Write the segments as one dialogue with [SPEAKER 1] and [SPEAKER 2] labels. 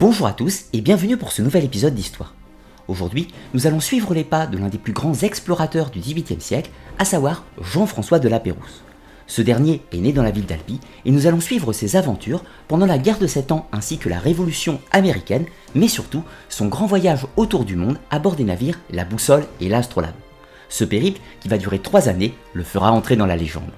[SPEAKER 1] Bonjour à tous et bienvenue pour ce nouvel épisode d'Histoire. Aujourd'hui, nous allons suivre les pas de l'un des plus grands explorateurs du XVIIIe siècle, à savoir Jean-François de La Pérouse. Ce dernier est né dans la ville d'Albi et nous allons suivre ses aventures pendant la guerre de 7 ans ainsi que la Révolution américaine, mais surtout son grand voyage autour du monde à bord des navires La Boussole et l'Astrolabe. Ce périple, qui va durer 3 années, le fera entrer dans la légende.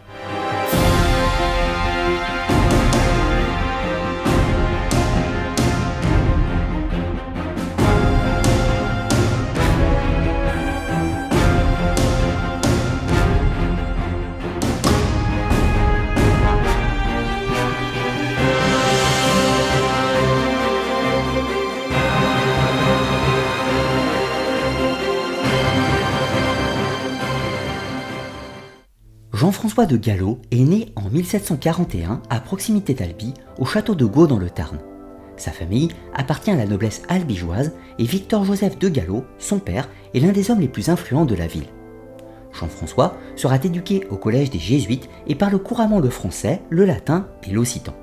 [SPEAKER 1] Jean-François de Gallo est né en 1741 à proximité d'Albi, au château de Gau dans le Tarn. Sa famille appartient à la noblesse albigeoise et Victor-Joseph de Gallo, son père, est l'un des hommes les plus influents de la ville. Jean-François sera éduqué au collège des Jésuites et parle couramment le français, le latin et l'occitan.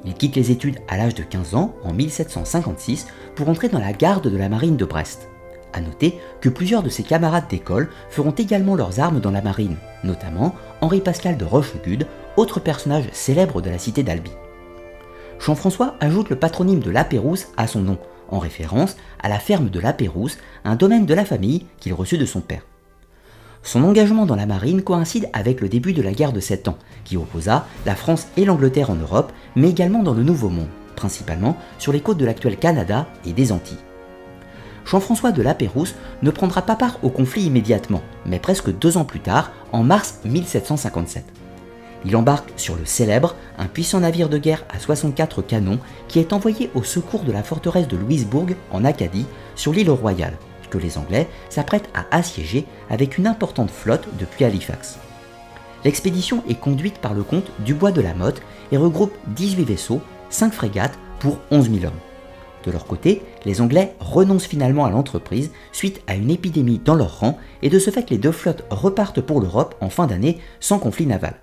[SPEAKER 1] Il quitte les études à l'âge de 15 ans en 1756 pour entrer dans la garde de la marine de Brest. A noter que plusieurs de ses camarades d'école feront également leurs armes dans la marine, notamment Henri-Pascal de Rochegude, autre personnage célèbre de la cité d'Albi. Jean-François ajoute le patronyme de La Pérouse à son nom, en référence à la ferme de La Pérouse, un domaine de la famille qu'il reçut de son père. Son engagement dans la marine coïncide avec le début de la guerre de 7 ans, qui opposa la France et l'Angleterre en Europe, mais également dans le Nouveau Monde, principalement sur les côtes de l'actuel Canada et des Antilles. Jean-François de La Pérouse ne prendra pas part au conflit immédiatement, mais presque 2 ans plus tard, en mars 1757. Il embarque sur le Célèbre, un puissant navire de guerre à 64 canons qui est envoyé au secours de la forteresse de Louisbourg en Acadie, sur l'île Royale, que les Anglais s'apprêtent à assiéger avec une importante flotte depuis Halifax. L'expédition est conduite par le comte Dubois de la Motte et regroupe 18 vaisseaux, 5 frégates pour 11 000 hommes. De leur côté, les Anglais renoncent finalement à l'entreprise suite à une épidémie dans leur rang et de ce fait les 2 flottes repartent pour l'Europe en fin d'année sans conflit naval.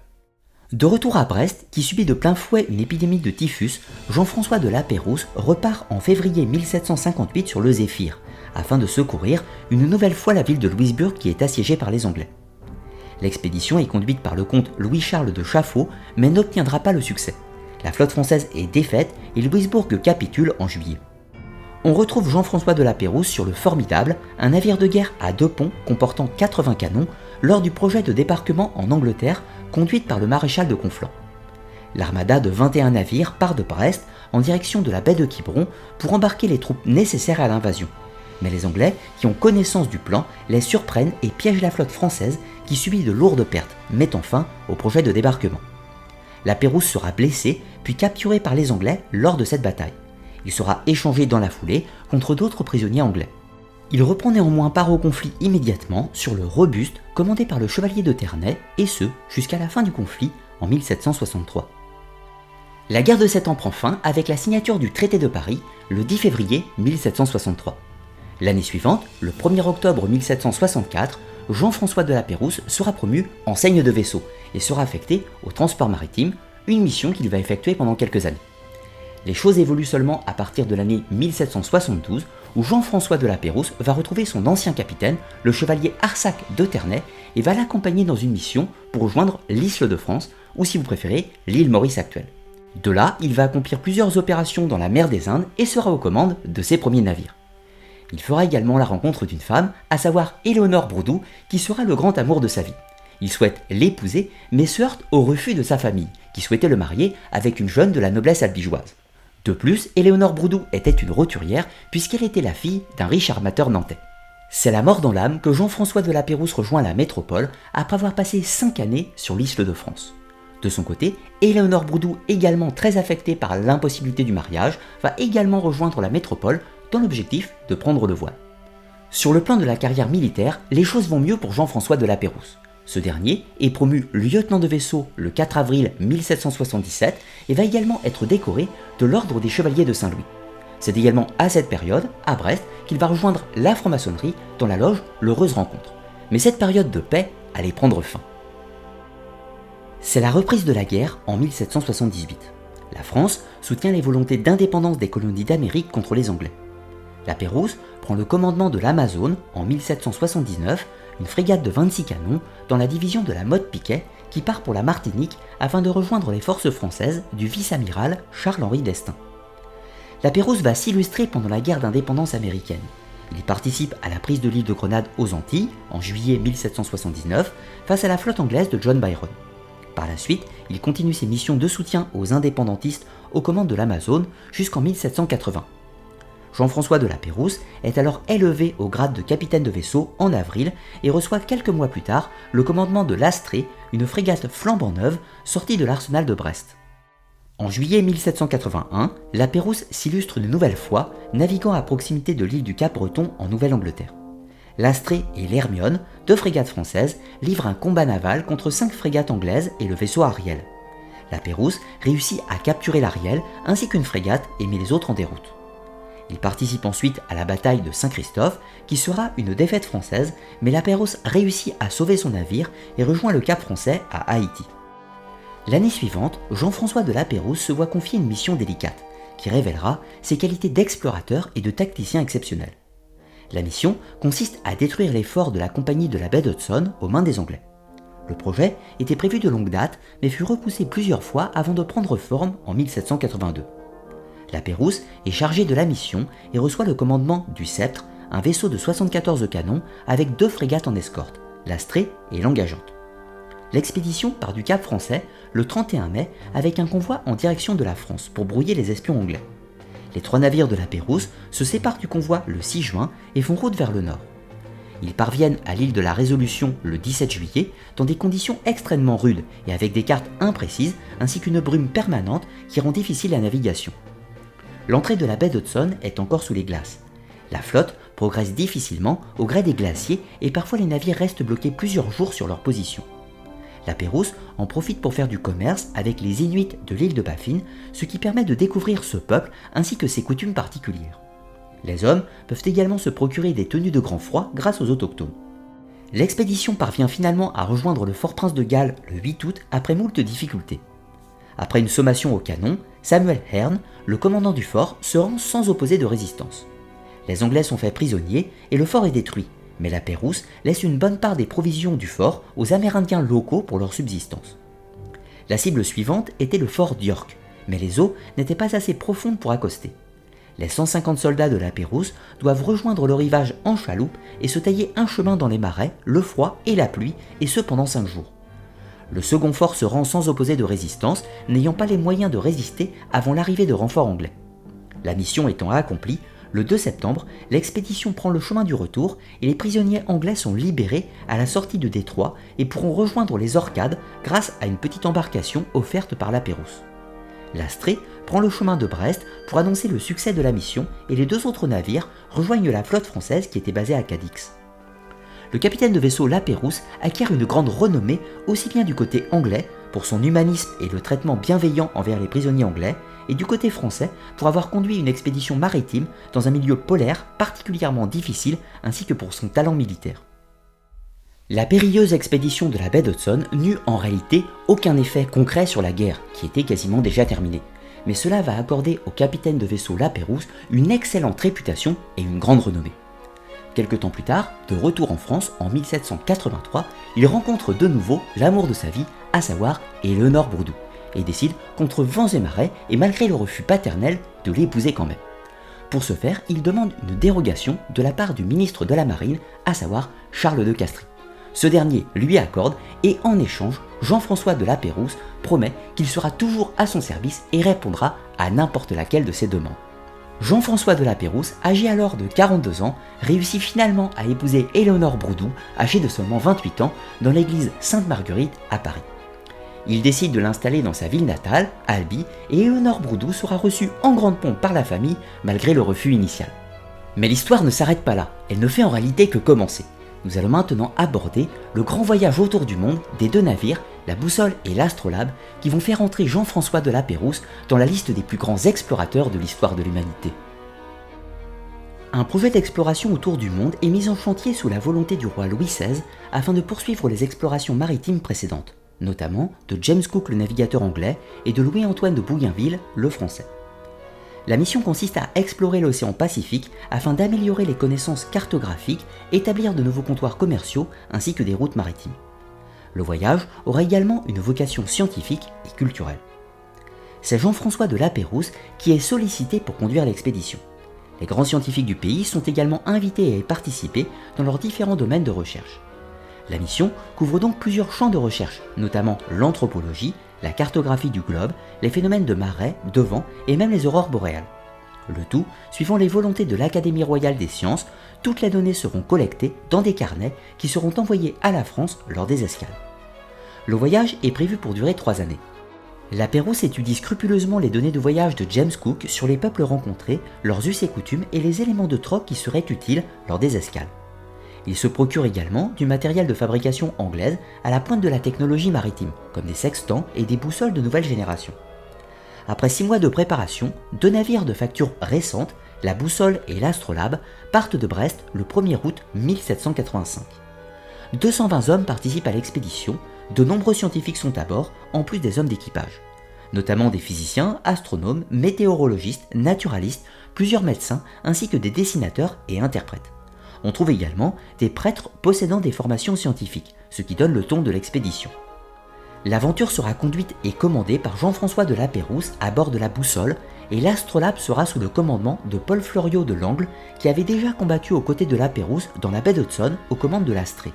[SPEAKER 1] De retour à Brest, qui subit de plein fouet une épidémie de typhus, Jean-François de La Pérouse repart en février 1758 sur le Zéphyr, afin de secourir une nouvelle fois la ville de Louisbourg qui est assiégée par les Anglais. L'expédition est conduite par le comte Louis-Charles de Chaffaut, mais n'obtiendra pas le succès. La flotte française est défaite et Louisbourg capitule en juillet. On retrouve Jean-François de La Pérouse sur le Formidable, un navire de guerre à 2 ponts comportant 80 canons, lors du projet de débarquement en Angleterre conduite par le maréchal de Conflans. L'armada de 21 navires part de Brest en direction de la baie de Quiberon pour embarquer les troupes nécessaires à l'invasion. Mais les Anglais, qui ont connaissance du plan, les surprennent et piègent la flotte française qui subit de lourdes pertes, mettant fin au projet de débarquement. La Pérouse sera blessé puis capturé par les Anglais lors de cette bataille. Il sera échangé dans la foulée contre d'autres prisonniers anglais. Il reprend néanmoins part au conflit immédiatement sur le Robuste commandé par le chevalier de Ternay, et ce jusqu'à la fin du conflit en 1763. La guerre de 7 ans prend fin avec la signature du traité de Paris le 10 février 1763. L'année suivante, le 1er octobre 1764, Jean-François de La Pérouse sera promu enseigne de vaisseau et sera affecté au transport maritime, une mission qu'il va effectuer pendant quelques années. Les choses évoluent seulement à partir de l'année 1772 où Jean-François de La Pérouse va retrouver son ancien capitaine, le chevalier Arsac de Ternay, et va l'accompagner dans une mission pour rejoindre l'Isle de France, ou si vous préférez, l'île Maurice actuelle. De là, il va accomplir plusieurs opérations dans la mer des Indes et sera aux commandes de ses premiers navires. Il fera également la rencontre d'une femme, à savoir Éléonore Broudou, qui sera le grand amour de sa vie. Il souhaite l'épouser, mais se heurte au refus de sa famille, qui souhaitait le marier avec une jeune de la noblesse albigeoise. De plus, Éléonore Broudou était une roturière puisqu'elle était la fille d'un riche armateur nantais. C'est la mort dans l'âme que Jean-François de La Pérouse rejoint la métropole après avoir passé 5 années sur l'Isle de France. De son côté, Éléonore Broudou, également très affectée par l'impossibilité du mariage, va également rejoindre la métropole dans l'objectif de prendre le voile. Sur le plan de la carrière militaire, les choses vont mieux pour Jean-François de La Pérouse. Ce dernier est promu lieutenant de vaisseau le 4 avril 1777 et va également être décoré de l'ordre des Chevaliers de Saint-Louis. C'est également à cette période, à Brest, qu'il va rejoindre la franc-maçonnerie dans la loge L'Heureuse Rencontre. Mais cette période de paix allait prendre fin. C'est la reprise de la guerre en 1778. La France soutient les volontés d'indépendance des colonies d'Amérique contre les Anglais. La Pérouse prend le commandement de l'Amazone en 1779, une frégate de 26 canons dans la division de la Motte Piquet qui part pour la Martinique afin de rejoindre les forces françaises du vice-amiral Charles-Henri d'Estaing. La Pérouse va s'illustrer pendant la guerre d'indépendance américaine. Il participe à la prise de l'île de Grenade aux Antilles en juillet 1779 face à la flotte anglaise de John Byron. Par la suite, il continue ses missions de soutien aux indépendantistes aux commandes de l'Amazone jusqu'en 1780. Jean-François de la Pérouse est alors élevé au grade de capitaine de vaisseau en avril et reçoit quelques mois plus tard le commandement de l'Astrée, une frégate flambant neuve sortie de l'arsenal de Brest. En juillet 1781, la Pérouse s'illustre une nouvelle fois, naviguant à proximité de l'île du Cap-Breton en Nouvelle-Angleterre. L'Astrée et l'Hermione, deux frégates françaises, livrent un combat naval contre 5 frégates anglaises et le vaisseau Ariel. La Pérouse réussit à capturer l'Ariel ainsi qu'une frégate et met les autres en déroute. Il participe ensuite à la bataille de Saint-Christophe, qui sera une défaite française, mais la Pérouse réussit à sauver son navire et rejoint le Cap français à Haïti. L'année suivante, Jean-François de la Pérouse se voit confier une mission délicate, qui révélera ses qualités d'explorateur et de tacticien exceptionnel. La mission consiste à détruire les forts de la compagnie de la baie d'Hudson aux mains des Anglais. Le projet était prévu de longue date, mais fut repoussé plusieurs fois avant de prendre forme en 1782. La Pérouse est chargée de la mission et reçoit le commandement du Sceptre, un vaisseau de 74 canons avec 2 frégates en escorte, l'Astrée et l'Engageante. L'expédition part du Cap français le 31 mai avec un convoi en direction de la France pour brouiller les espions anglais. Les 3 navires de la Pérouse se séparent du convoi le 6 juin et font route vers le nord. Ils parviennent à l'île de la Résolution le 17 juillet dans des conditions extrêmement rudes et avec des cartes imprécises ainsi qu'une brume permanente qui rend difficile la navigation. L'entrée de la baie d'Hudson est encore sous les glaces. La flotte progresse difficilement au gré des glaciers et parfois les navires restent bloqués plusieurs jours sur leur position. La Pérouse en profite pour faire du commerce avec les Inuits de l'île de Baffin, ce qui permet de découvrir ce peuple ainsi que ses coutumes particulières. Les hommes peuvent également se procurer des tenues de grand froid grâce aux autochtones. L'expédition parvient finalement à rejoindre le Fort Prince de Galles le 8 août après moult difficultés. Après une sommation au canon, Samuel Hearne, le commandant du fort, se rend sans opposer de résistance. Les Anglais sont faits prisonniers et le fort est détruit, mais la Pérouse laisse une bonne part des provisions du fort aux Amérindiens locaux pour leur subsistance. La cible suivante était le fort d'York, mais les eaux n'étaient pas assez profondes pour accoster. Les 150 soldats de la Pérouse doivent rejoindre le rivage en chaloupe et se tailler un chemin dans les marais, le froid et la pluie, et ce pendant 5 jours. Le second fort se rend sans opposer de résistance, n'ayant pas les moyens de résister avant l'arrivée de renforts anglais. La mission étant accomplie, le 2 septembre, l'expédition prend le chemin du retour et les prisonniers anglais sont libérés à la sortie de Détroit et pourront rejoindre les Orcades grâce à une petite embarcation offerte par la Pérouse. L'Astrée prend le chemin de Brest pour annoncer le succès de la mission et les 2 autres navires rejoignent la flotte française qui était basée à Cadix. Le capitaine de vaisseau La Pérouse acquiert une grande renommée aussi bien du côté anglais pour son humanisme et le traitement bienveillant envers les prisonniers anglais, et du côté français pour avoir conduit une expédition maritime dans un milieu polaire particulièrement difficile ainsi que pour son talent militaire. La périlleuse expédition de la baie d'Hudson n'eut en réalité aucun effet concret sur la guerre, qui était quasiment déjà terminée, mais cela va accorder au capitaine de vaisseau La Pérouse une excellente réputation et une grande renommée. Quelque temps plus tard, de retour en France en 1783, il rencontre de nouveau l'amour de sa vie, à savoir Éléonore Broudou, et décide, contre vents et marées et malgré le refus paternel, de l'épouser quand même. Pour ce faire, il demande une dérogation de la part du ministre de la Marine, à savoir Charles de Castries. Ce dernier lui accorde et en échange, Jean-François de la Pérouse promet qu'il sera toujours à son service et répondra à n'importe laquelle de ses demandes. Jean-François de la Pérouse, âgé alors de 42 ans, réussit finalement à épouser Éléonore Broudou, âgée de seulement 28 ans, dans l'église Sainte-Marguerite à Paris. Il décide de l'installer dans sa ville natale, Albi, et Éléonore Broudou sera reçue en grande pompe par la famille, malgré le refus initial. Mais l'histoire ne s'arrête pas là, elle ne fait en réalité que commencer. Nous allons maintenant aborder le grand voyage autour du monde des 2 navires, la Boussole et l'Astrolabe, qui vont faire entrer Jean-François de la Pérouse dans la liste des plus grands explorateurs de l'histoire de l'humanité. Un projet d'exploration autour du monde est mis en chantier sous la volonté du roi Louis XVI afin de poursuivre les explorations maritimes précédentes. notamment de James Cook le navigateur anglais et de Louis-Antoine de Bougainville le français. La mission consiste à explorer l'océan Pacifique afin d'améliorer les connaissances cartographiques, établir de nouveaux comptoirs commerciaux ainsi que des routes maritimes. Le voyage aura également une vocation scientifique et culturelle. C'est Jean-François de Lapérouse qui est sollicité pour conduire l'expédition. Les grands scientifiques du pays sont également invités à y participer dans leurs différents domaines de recherche. La mission couvre donc plusieurs champs de recherche, notamment l'anthropologie, la cartographie du globe, les phénomènes de marée, de vent et même les aurores boréales. Le tout suivant les volontés de l'Académie royale des sciences, toutes les données seront collectées dans des carnets qui seront envoyés à la France lors des escales. Le voyage est prévu pour durer 3 années. Lapérouse étudie scrupuleusement les données de voyage de James Cook sur les peuples rencontrés, leurs us et coutumes et les éléments de troc qui seraient utiles lors des escales. Il se procure également du matériel de fabrication anglaise à la pointe de la technologie maritime, comme des sextants et des boussoles de nouvelle génération. Après 6 mois de préparation, 2 navires de facture récente, la Boussole et l'Astrolabe, partent de Brest le 1er août 1785. 220 hommes participent à l'expédition, de nombreux scientifiques sont à bord, en plus des hommes d'équipage, notamment des physiciens, astronomes, météorologistes, naturalistes, plusieurs médecins, ainsi que des dessinateurs et interprètes. On trouve également des prêtres possédant des formations scientifiques, ce qui donne le ton de l'expédition. L'aventure sera conduite et commandée par Jean-François de Lapérouse à bord de la Boussole et l'Astrolabe sera sous le commandement de Paul Fleuriot de Langle qui avait déjà combattu aux côtés de Lapérouse dans la baie d'Hudson aux commandes de l'Astrée.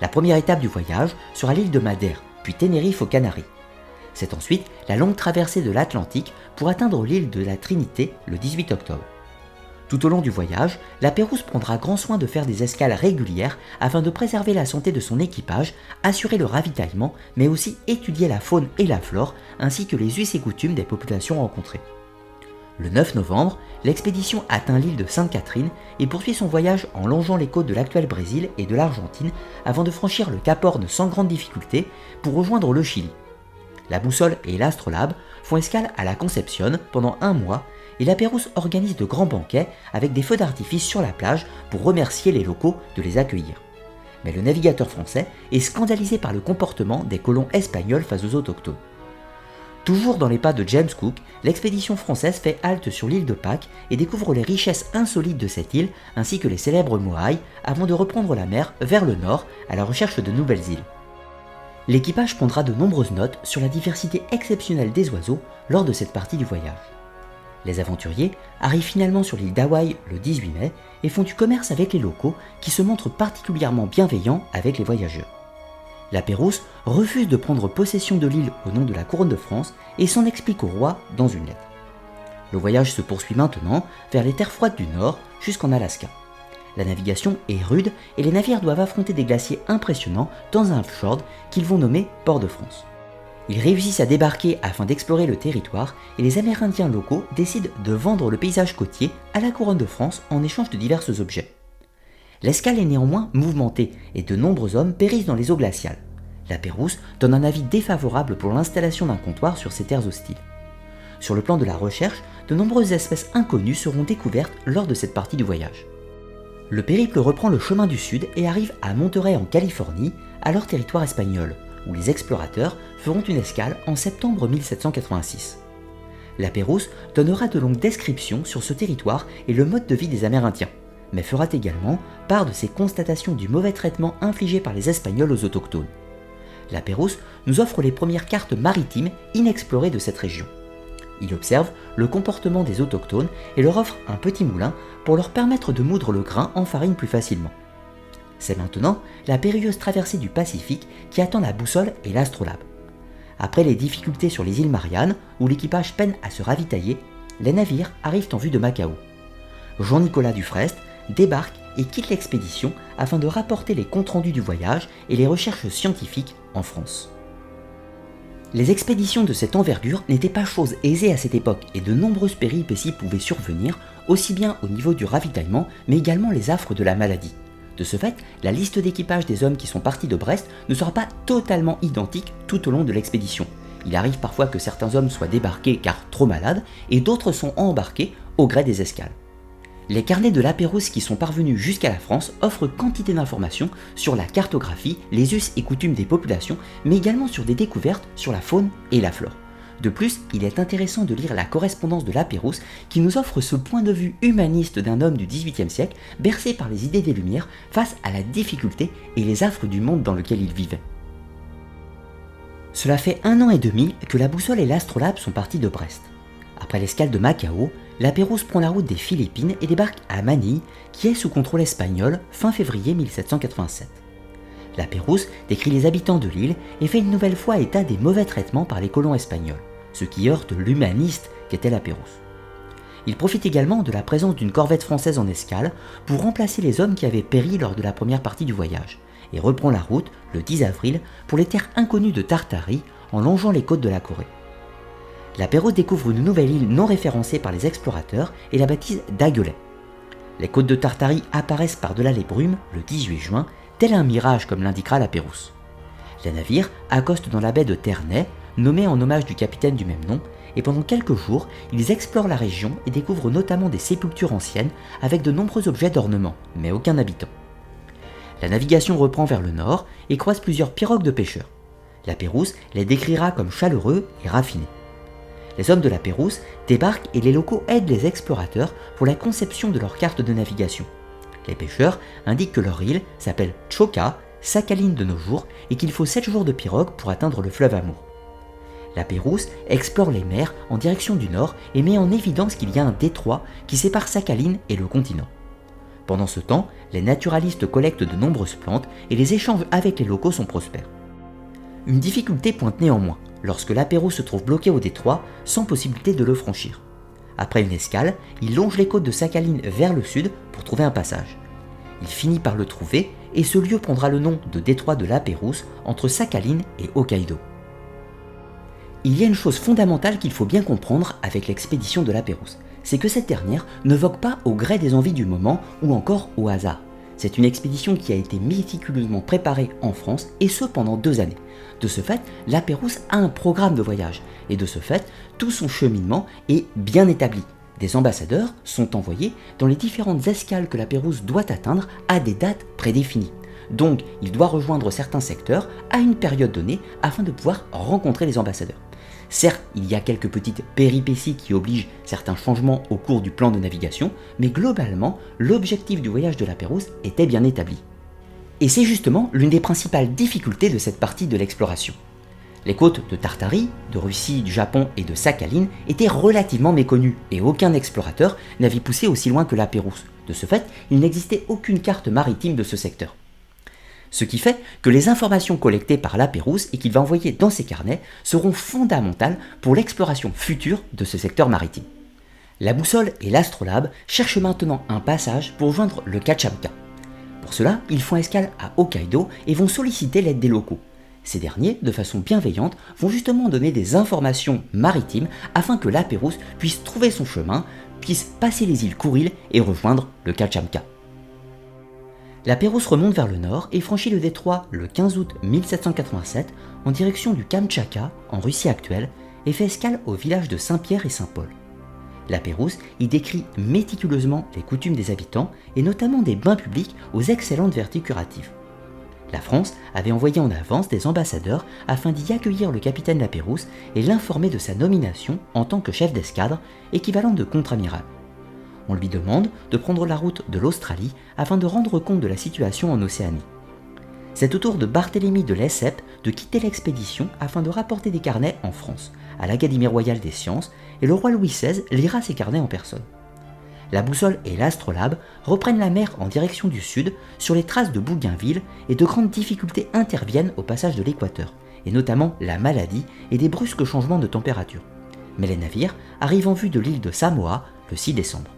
[SPEAKER 1] La première étape du voyage sera l'île de Madère, puis Tenerife aux Canaries. C'est ensuite la longue traversée de l'Atlantique pour atteindre l'île de la Trinité le 18 octobre. Tout au long du voyage, Lapérouse prendra grand soin de faire des escales régulières afin de préserver la santé de son équipage, assurer le ravitaillement, mais aussi étudier la faune et la flore, ainsi que les us et coutumes des populations rencontrées. Le 9 novembre, l'expédition atteint l'île de Sainte-Catherine et poursuit son voyage en longeant les côtes de l'actuel Brésil et de l'Argentine avant de franchir le Cap Horn sans grande difficulté pour rejoindre le Chili. La Boussole et l'Astrolabe font escale à la Concepción pendant 1 mois et Lapérouse organise de grands banquets avec des feux d'artifice sur la plage pour remercier les locaux de les accueillir. Mais le navigateur français est scandalisé par le comportement des colons espagnols face aux autochtones. Toujours dans les pas de James Cook, l'expédition française fait halte sur l'île de Pâques et découvre les richesses insolites de cette île ainsi que les célèbres moailles avant de reprendre la mer vers le nord à la recherche de nouvelles îles. L'équipage prendra de nombreuses notes sur la diversité exceptionnelle des oiseaux lors de cette partie du voyage. Les aventuriers arrivent finalement sur l'île d'Hawaï le 18 mai et font du commerce avec les locaux qui se montrent particulièrement bienveillants avec les voyageurs. Lapérouse refuse de prendre possession de l'île au nom de la couronne de France et s'en explique au roi dans une lettre. Le voyage se poursuit maintenant vers les terres froides du nord jusqu'en Alaska. La navigation est rude et les navires doivent affronter des glaciers impressionnants dans un fjord qu'ils vont nommer Port-de-France. Ils réussissent à débarquer afin d'explorer le territoire et les Amérindiens locaux décident de vendre le paysage côtier à la couronne de France en échange de divers objets. L'escale est néanmoins mouvementée et de nombreux hommes périssent dans les eaux glaciales. Lapérouse donne un avis défavorable pour l'installation d'un comptoir sur ces terres hostiles. Sur le plan de la recherche, de nombreuses espèces inconnues seront découvertes lors de cette partie du voyage. Le périple reprend le chemin du sud et arrive à Monterey en Californie, alors territoire espagnol, où les explorateurs feront une escale en septembre 1786. Lapérouse donnera de longues descriptions sur ce territoire et le mode de vie des Amérindiens, mais fera également part de ses constatations du mauvais traitement infligé par les Espagnols aux autochtones. Lapérouse nous offre les premières cartes maritimes inexplorées de cette région. Il observe le comportement des autochtones et leur offre un petit moulin pour leur permettre de moudre le grain en farine plus facilement. C'est maintenant la périlleuse traversée du Pacifique qui attend la Boussole et l'Astrolabe. Après les difficultés sur les îles Mariannes, où l'équipage peine à se ravitailler, les navires arrivent en vue de Macao. Jean-Nicolas Dufresne débarque et quitte l'expédition afin de rapporter les comptes rendus du voyage et les recherches scientifiques en France. Les expéditions de cette envergure n'étaient pas chose aisée à cette époque et de nombreuses péripéties pouvaient survenir, aussi bien au niveau du ravitaillement mais également les affres de la maladie. De ce fait, la liste d'équipage des hommes qui sont partis de Brest ne sera pas totalement identique tout au long de l'expédition. Il arrive parfois que certains hommes soient débarqués car trop malades et d'autres sont embarqués au gré des escales. Les carnets de Lapérouse qui sont parvenus jusqu'à la France offrent quantité d'informations sur la cartographie, les us et coutumes des populations, mais également sur des découvertes sur la faune et la flore. De plus, il est intéressant de lire la correspondance de Lapérouse qui nous offre ce point de vue humaniste d'un homme du XVIIIe siècle, bercé par les idées des Lumières face à la difficulté et les affres du monde dans lequel il vivait. Cela fait 1 an et demi que la boussole et l'astrolabe sont partis de Brest. Après l'escale de Macao, Lapérouse prend la route des Philippines et débarque à Manille, qui est sous contrôle espagnol fin février 1787. Lapérouse décrit les habitants de l'île et fait une nouvelle fois état des mauvais traitements par les colons espagnols, ce qui heurte l'humaniste qu'était Lapérouse. Il profite également de la présence d'une corvette française en escale pour remplacer les hommes qui avaient péri lors de la première partie du voyage, et reprend la route le 10 avril pour les terres inconnues de Tartarie en longeant les côtes de la Corée. Lapérouse découvre une nouvelle île non référencée par les explorateurs et la baptise d'Aguelet. Les côtes de Tartarie apparaissent par-delà les brumes le 18 juin, tel un mirage comme l'indiquera Lapérouse. Les navires accostent dans la baie de Ternay, nommée en hommage du capitaine du même nom, et pendant quelques jours, ils explorent la région et découvrent notamment des sépultures anciennes avec de nombreux objets d'ornement, mais aucun habitant. La navigation reprend vers le nord et croise plusieurs pirogues de pêcheurs. Lapérouse les décrira comme chaleureux et raffinés. Les hommes de Lapérouse débarquent et les locaux aident les explorateurs pour la conception de leur carte de navigation. Les pêcheurs indiquent que leur île s'appelle Choka, Sakhaline de nos jours, et qu'il faut 7 jours de pirogue pour atteindre le fleuve Amour. Lapérouse explore les mers en direction du nord et met en évidence qu'il y a un détroit qui sépare Sakhaline et le continent. Pendant ce temps, les naturalistes collectent de nombreuses plantes et les échanges avec les locaux sont prospères. Une difficulté pointe néanmoins, lorsque Lapérouse se trouve bloqué au détroit sans possibilité de le franchir. Après une escale, il longe les côtes de Sakhaline vers le sud pour trouver un passage. Il finit par le trouver et ce lieu prendra le nom de détroit de Lapérouse entre Sakhaline et Hokkaido. Il y a une chose fondamentale qu'il faut bien comprendre avec l'expédition de Lapérouse, c'est que cette dernière ne vogue pas au gré des envies du moment ou encore au hasard. C'est une expédition qui a été méticuleusement préparée en France et ce pendant 2 années. De ce fait, Lapérouse a un programme de voyage et de ce fait, tout son cheminement est bien établi. Des ambassadeurs sont envoyés dans les différentes escales que Lapérouse doit atteindre à des dates prédéfinies. Donc, il doit rejoindre certains secteurs à une période donnée afin de pouvoir rencontrer les ambassadeurs. Certes, il y a quelques petites péripéties qui obligent certains changements au cours du plan de navigation, mais globalement, l'objectif du voyage de Lapérouse était bien établi. Et c'est justement l'une des principales difficultés de cette partie de l'exploration. Les côtes de Tartarie, de Russie, du Japon et de Sakhaline étaient relativement méconnues et aucun explorateur n'avait poussé aussi loin que Lapérouse. De ce fait, il n'existait aucune carte maritime de ce secteur. Ce qui fait que les informations collectées par Lapérouse et qu'il va envoyer dans ses carnets seront fondamentales pour l'exploration future de ce secteur maritime. La boussole et l'astrolabe cherchent maintenant un passage pour joindre le Kamtchatka. Pour cela, ils font escale à Hokkaido et vont solliciter l'aide des locaux. Ces derniers, de façon bienveillante, vont justement donner des informations maritimes afin que Lapérouse puisse trouver son chemin, puisse passer les îles Kouril et rejoindre le Kamtchatka. Lapérouse remonte vers le nord et franchit le détroit le 15 août 1787 en direction du Kamtchatka, en Russie actuelle, et fait escale au village de Saint-Pierre et Saint-Paul. Lapérouse y décrit méticuleusement les coutumes des habitants et notamment des bains publics aux excellentes vertus curatives. La France avait envoyé en avance des ambassadeurs afin d'y accueillir le capitaine Lapérouse et l'informer de sa nomination en tant que chef d'escadre, équivalent de contre-amiral. On lui demande de prendre la route de l'Australie afin de rendre compte de la situation en Océanie. C'est au tour de Barthélemy de Lesseps de quitter l'expédition afin de rapporter des carnets en France, à l'Académie royale des sciences, et le roi Louis XVI lira ces carnets en personne. La boussole et l'astrolabe reprennent la mer en direction du sud sur les traces de Bougainville et de grandes difficultés interviennent au passage de l'équateur, et notamment la maladie et des brusques changements de température. Mais les navires arrivent en vue de l'île de Samoa le 6 décembre.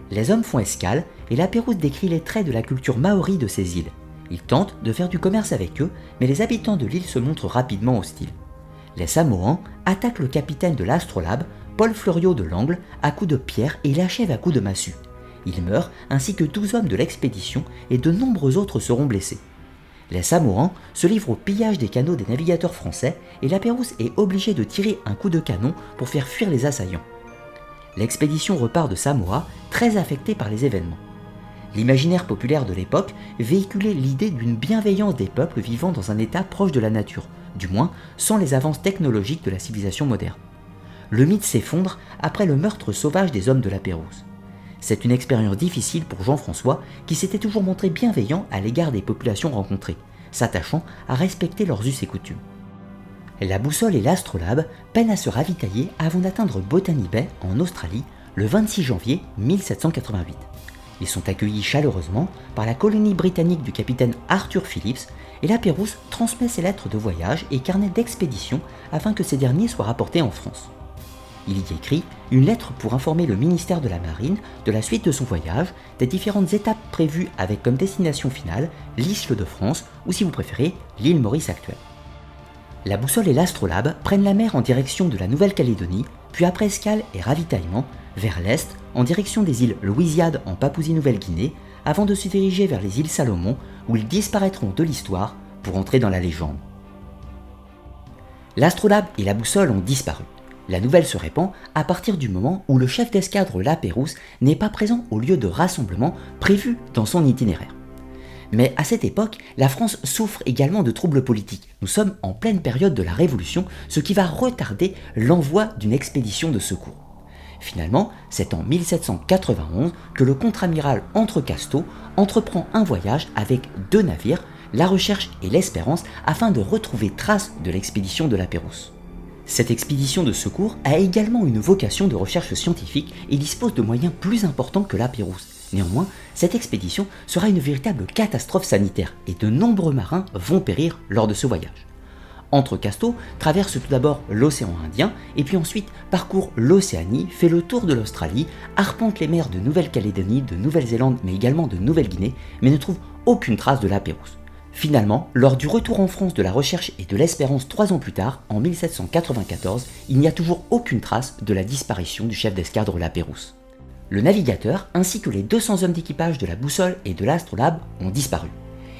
[SPEAKER 1] Les hommes font escale et Lapérouse décrit les traits de la culture maori de ces îles. Il tente de faire du commerce avec eux, mais les habitants de l'île se montrent rapidement hostiles. Les Samoans attaquent le capitaine de l'astrolabe, Paul Fleuriot de Langle, à coups de pierre et l'achèvent à coups de massue. Il meurt, ainsi que 12 hommes de l'expédition, et de nombreux autres seront blessés. Les Samoans se livrent au pillage des canots des navigateurs français et Lapérouse est obligé de tirer un coup de canon pour faire fuir les assaillants. l'expédition repart de Samoa très affectée par les événements. L'imaginaire populaire de l'époque véhiculait l'idée d'une bienveillance des peuples vivant dans un état proche de la nature, du moins sans les avances technologiques de la civilisation moderne. Le mythe s'effondre après le meurtre sauvage des hommes de la Pérouse. C'est une expérience difficile pour Jean-François qui s'était toujours montré bienveillant à l'égard des populations rencontrées, s'attachant à respecter leurs us et coutumes. La boussole et l'astrolabe peinent à se ravitailler avant d'atteindre Botany Bay en Australie le 26 janvier 1788. Ils sont accueillis chaleureusement par la colonie britannique du capitaine Arthur Phillips et la Pérouse transmet ses lettres de voyage et carnets d'expédition afin que ces derniers soient rapportés en France. Il y écrit une lettre pour informer le ministère de la Marine de la suite de son voyage, des différentes étapes prévues avec comme destination finale l'Isle de France ou si vous préférez l'île Maurice actuelle. La boussole et l'astrolabe prennent la mer en direction de la Nouvelle-Calédonie, puis après escale et ravitaillement, vers l'est en direction des îles Louisiade en Papouasie-Nouvelle-Guinée, avant de se diriger vers les îles Salomon où ils disparaîtront de l'histoire pour entrer dans la légende. L'astrolabe et la boussole ont disparu. La nouvelle se répand à partir du moment où le chef d'escadre Lapérouse n'est pas présent au lieu de rassemblement prévu dans son itinéraire. Mais à cette époque, la France souffre également de troubles politiques. Nous sommes en pleine période de la Révolution, ce qui va retarder l'envoi d'une expédition de secours. Finalement, c'est en 1791 que le contre-amiral Entrecasteaux entreprend un voyage avec 2 navires, la Recherche et l'Espérance, afin de retrouver trace de l'expédition de Lapérouse. Cette expédition de secours a également une vocation de recherche scientifique et dispose de moyens plus importants que Lapérouse. Néanmoins, cette expédition sera une véritable catastrophe sanitaire et de nombreux marins vont périr lors de ce voyage. Entrecasteaux traverse tout d'abord l'océan Indien et puis ensuite parcourt l'Océanie, fait le tour de l'Australie, arpente les mers de Nouvelle-Calédonie, de Nouvelle-Zélande mais également de Nouvelle-Guinée, mais ne trouve aucune trace de Lapérouse. Finalement, lors du retour en France de la Recherche et de l'Espérance 3 ans plus tard, en 1794, il n'y a toujours aucune trace de la disparition du chef d'escadre Lapérouse. Le navigateur ainsi que les 200 hommes d'équipage de la boussole et de l'astrolabe ont disparu.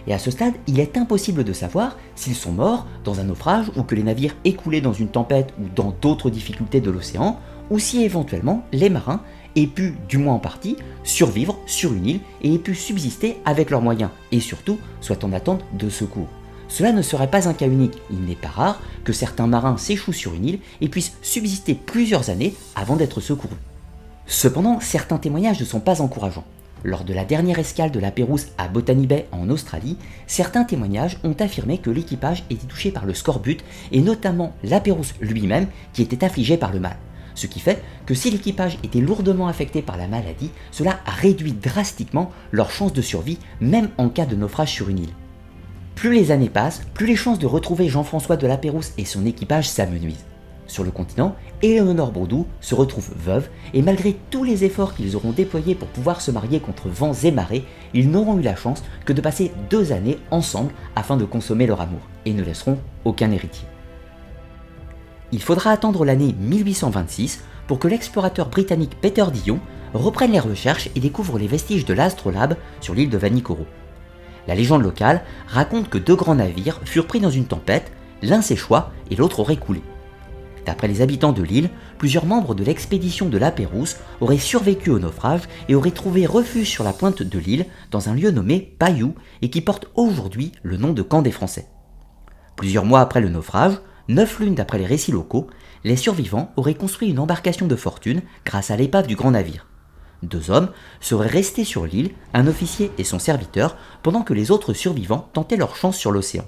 [SPEAKER 1] Et à ce stade, il est impossible de savoir s'ils sont morts dans un naufrage ou que les navires écoulés dans une tempête ou dans d'autres difficultés de l'océan, ou si éventuellement les marins aient pu, du moins en partie, survivre sur une île et aient pu subsister avec leurs moyens, et surtout soient en attente de secours. Cela ne serait pas un cas unique, il n'est pas rare que certains marins s'échouent sur une île et puissent subsister plusieurs années avant d'être secourus. Cependant, certains témoignages ne sont pas encourageants. Lors de la dernière escale de Lapérouse à Botany Bay en Australie, certains témoignages ont affirmé que l'équipage était touché par le scorbut et notamment Lapérouse lui-même qui était affligé par le mal. Ce qui fait que si l'équipage était lourdement affecté par la maladie, cela a réduit drastiquement leurs chances de survie même en cas de naufrage sur une île. Plus les années passent, plus les chances de retrouver Jean-François de Lapérouse et son équipage s'amenuisent. Sur le continent, Éléonore Baudou se retrouve veuve et malgré tous les efforts qu'ils auront déployés pour pouvoir se marier contre vents et marées, ils n'auront eu la chance que de passer 2 années ensemble afin de consommer leur amour et ne laisseront aucun héritier. Il faudra attendre l'année 1826 pour que l'explorateur britannique Peter Dillon reprenne les recherches et découvre les vestiges de l'astrolabe sur l'île de Vanikoro. La légende locale raconte que 2 grands navires furent pris dans une tempête, l'un s'échoua et l'autre aurait coulé. D'après les habitants de l'île, plusieurs membres de l'expédition de Lapérouse auraient survécu au naufrage et auraient trouvé refuge sur la pointe de l'île dans un lieu nommé Payou et qui porte aujourd'hui le nom de camp des Français. Plusieurs mois après le naufrage, 9 lunes d'après les récits locaux, les survivants auraient construit une embarcation de fortune grâce à l'épave du grand navire. 2 hommes seraient restés sur l'île, un officier et son serviteur, pendant que les autres survivants tentaient leur chance sur l'océan.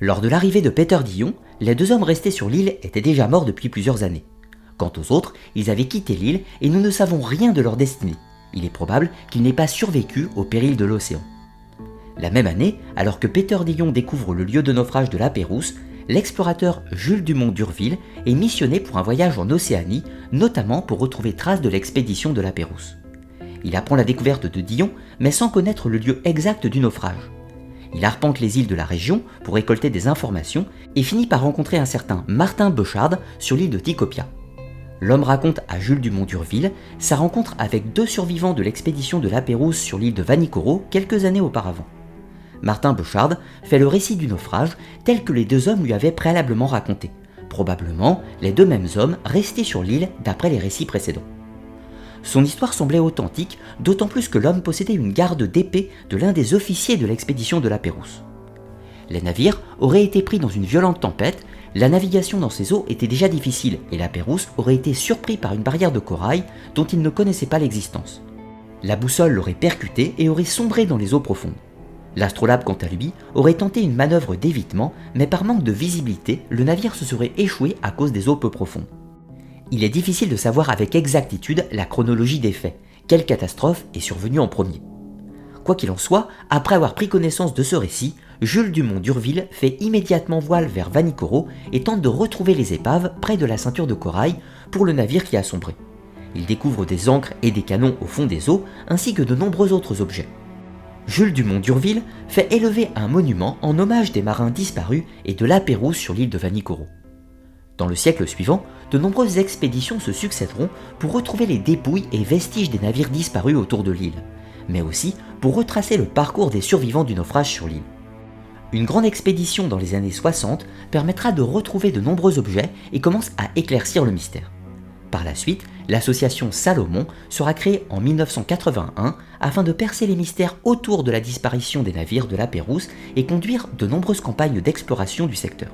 [SPEAKER 1] Lors de l'arrivée de Peter Dillon, les 2 hommes restés sur l'île étaient déjà morts depuis plusieurs années. Quant aux autres, ils avaient quitté l'île et nous ne savons rien de leur destinée. Il est probable qu'ils n'aient pas survécu au péril de l'océan. La même année, alors que Peter Dillon découvre le lieu de naufrage de Lapérouse, l'explorateur Jules Dumont d'Urville est missionné pour un voyage en Océanie, notamment pour retrouver trace de l'expédition de Lapérouse. Il apprend la découverte de Dillon, mais sans connaître le lieu exact du naufrage. Il arpente les îles de la région pour récolter des informations et finit par rencontrer un certain Martin Bechard sur l'île de Tikopia. L'homme raconte à Jules Dumont d'Urville sa rencontre avec 2 survivants de l'expédition de Lapérouse sur l'île de Vanikoro quelques années auparavant. Martin Bechard fait le récit du naufrage tel que les 2 hommes lui avaient préalablement raconté, probablement les 2 mêmes hommes restés sur l'île d'après les récits précédents. Son histoire semblait authentique, d'autant plus que l'homme possédait une garde d'épée de l'un des officiers de l'expédition de la Pérouse. Les navires auraient été pris dans une violente tempête, la navigation dans ces eaux était déjà difficile et la Pérouse aurait été surpris par une barrière de corail dont il ne connaissait pas l'existence. La boussole l'aurait percuté et aurait sombré dans les eaux profondes. L'astrolabe, quant à lui, aurait tenté une manœuvre d'évitement, mais par manque de visibilité, le navire se serait échoué à cause des eaux peu profondes. Il est difficile de savoir avec exactitude la chronologie des faits, quelle catastrophe est survenue en premier. Quoi qu'il en soit, après avoir pris connaissance de ce récit, Jules Dumont d'Urville fait immédiatement voile vers Vanikoro et tente de retrouver les épaves près de la ceinture de corail pour le navire qui a sombré. Il découvre des ancres et des canons au fond des eaux, ainsi que de nombreux autres objets. Jules Dumont d'Urville fait élever un monument en hommage des marins disparus et de la Pérouse sur l'île de Vanikoro. Dans le siècle suivant, de nombreuses expéditions se succéderont pour retrouver les dépouilles et vestiges des navires disparus autour de l'île, mais aussi pour retracer le parcours des survivants du naufrage sur l'île. Une grande expédition dans les années 60 permettra de retrouver de nombreux objets et commence à éclaircir le mystère. Par la suite, l'association Salomon sera créée en 1981 afin de percer les mystères autour de la disparition des navires de la Pérouse et conduire de nombreuses campagnes d'exploration du secteur.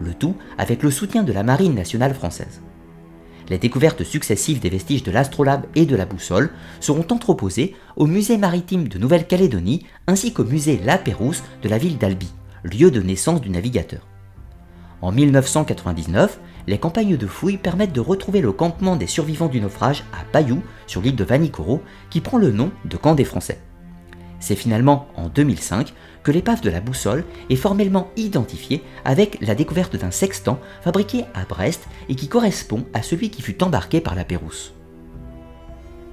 [SPEAKER 1] Le tout avec le soutien de la Marine nationale française. Les découvertes successives des vestiges de l'astrolabe et de la boussole seront entreposées au musée maritime de Nouvelle-Calédonie ainsi qu'au musée La Pérouse de la ville d'Albi, lieu de naissance du navigateur. En 1999, les campagnes de fouilles permettent de retrouver le campement des survivants du naufrage à Payou, sur l'île de Vanikoro, qui prend le nom de camp des Français. C'est finalement en 2005 que l'épave de la boussole est formellement identifiée avec la découverte d'un sextant fabriqué à Brest et qui correspond à celui qui fut embarqué par la Pérouse.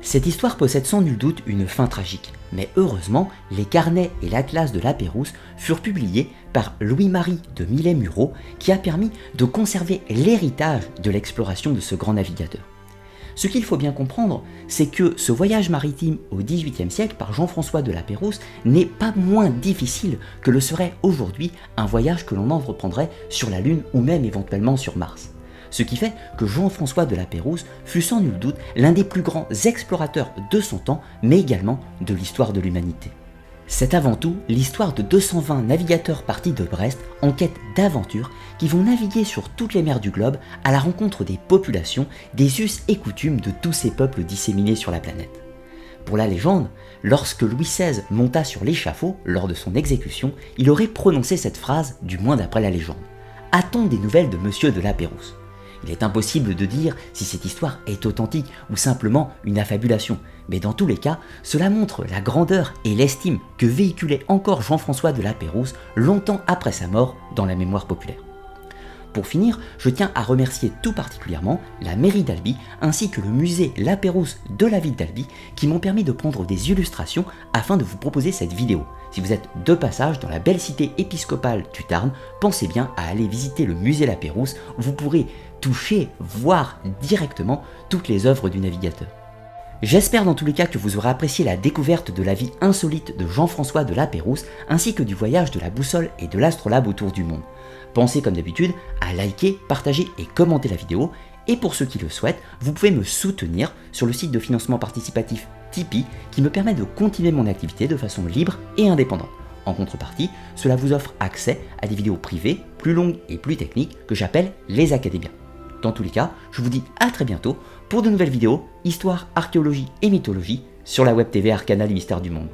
[SPEAKER 1] Cette histoire possède sans nul doute une fin tragique, mais heureusement, les carnets et l'atlas de la Pérouse furent publiés par Louis-Marie de Millet-Mureau qui a permis de conserver l'héritage de l'exploration de ce grand navigateur. Ce qu'il faut bien comprendre, c'est que ce voyage maritime au XVIIIe siècle par Jean-François de la Pérouse n'est pas moins difficile que le serait aujourd'hui un voyage que l'on entreprendrait sur la Lune ou même éventuellement sur Mars. Ce qui fait que Jean-François de la Pérouse fut sans nul doute l'un des plus grands explorateurs de son temps, mais également de l'histoire de l'humanité. C'est avant tout l'histoire de 220 navigateurs partis de Brest en quête d'aventure qui vont naviguer sur toutes les mers du globe à la rencontre des populations, des us et coutumes de tous ces peuples disséminés sur la planète. Pour la légende, lorsque Louis XVI monta sur l'échafaud lors de son exécution, il aurait prononcé cette phrase, du moins d'après la légende. « A-t-on des nouvelles de Monsieur de la Pérouse ?» Il est impossible de dire si cette histoire est authentique ou simplement une affabulation, mais dans tous les cas, cela montre la grandeur et l'estime que véhiculait encore Jean-François de la Pérouse longtemps après sa mort dans la mémoire populaire. Pour finir, je tiens à remercier tout particulièrement la mairie d'Albi ainsi que le musée La Pérouse de la ville d'Albi qui m'ont permis de prendre des illustrations afin de vous proposer cette vidéo. Si vous êtes de passage dans la belle cité épiscopale du Tarn, pensez bien à aller visiter le musée La Pérouse où vous pourrez toucher, voir directement toutes les œuvres du navigateur. J'espère dans tous les cas que vous aurez apprécié la découverte de la vie insolite de Jean-François de la Pérouse ainsi que du voyage de la boussole et de l'astrolabe autour du monde. Pensez comme d'habitude à liker, partager et commenter la vidéo et pour ceux qui le souhaitent, vous pouvez me soutenir sur le site de financement participatif Tipeee qui me permet de continuer mon activité de façon libre et indépendante. En contrepartie, cela vous offre accès à des vidéos privées, plus longues et plus techniques que j'appelle les académiens. Dans tous les cas, je vous dis à très bientôt pour de nouvelles vidéos, histoire, archéologie et mythologie sur la web TV Arcana, les mystères du monde.